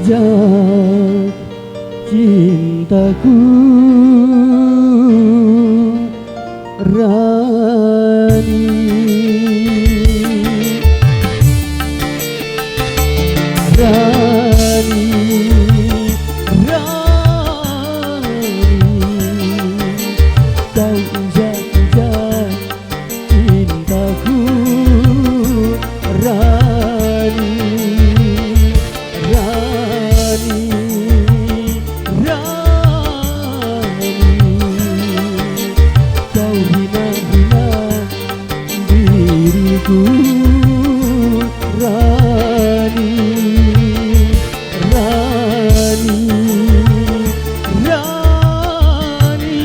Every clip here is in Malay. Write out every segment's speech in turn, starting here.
injak cintaku Rani. Rani, Rani, kau injak-injak cintaku Rani, Rani, Rani, kau hina-hina diriku Rani, Rani, Rani.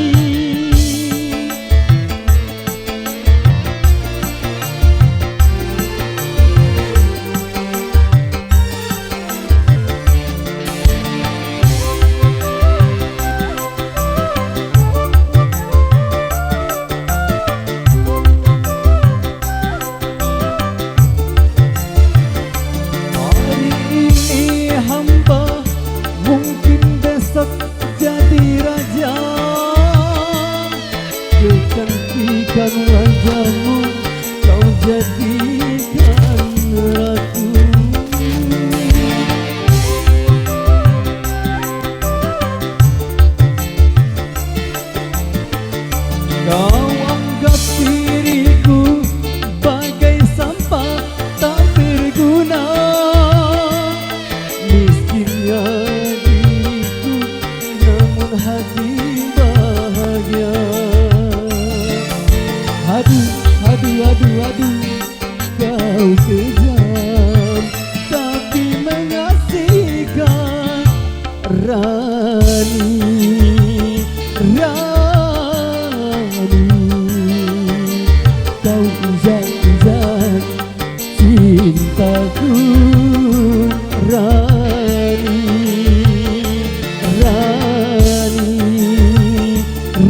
Kecantikan wajahmu kau jadikan ratu. Kau anggap diriku bagai sampah tak berguna. Miskinnya diriku namun hati bahagia. Aduh, aduh, aduh, aduh, kau kejam tapi mengasihkan Rani, Rani, kau injak-injak cintaku Rani, Rani,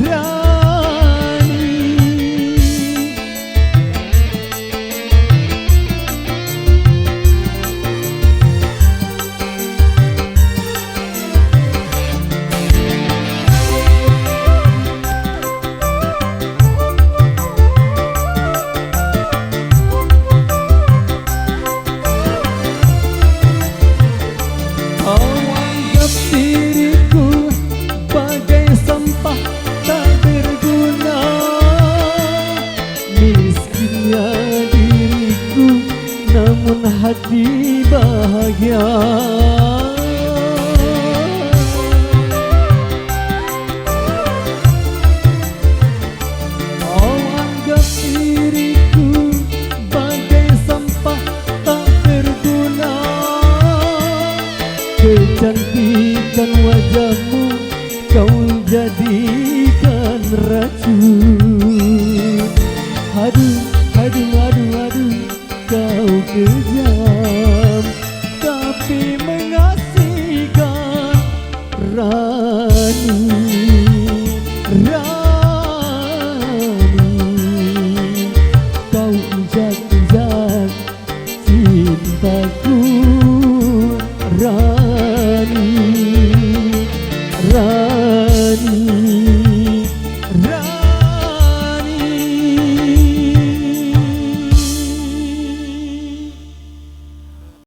Rani. Namun hati bahagia. Kau anggap diriku bagai sampah tak berguna. Kecantikan wajahmu kau jadikan racun. Aduh, aduh, aduh, aduh, kau kejam tapi mengasihkan Rani, Rani, kau injak-injak cintaku Rani, Rani.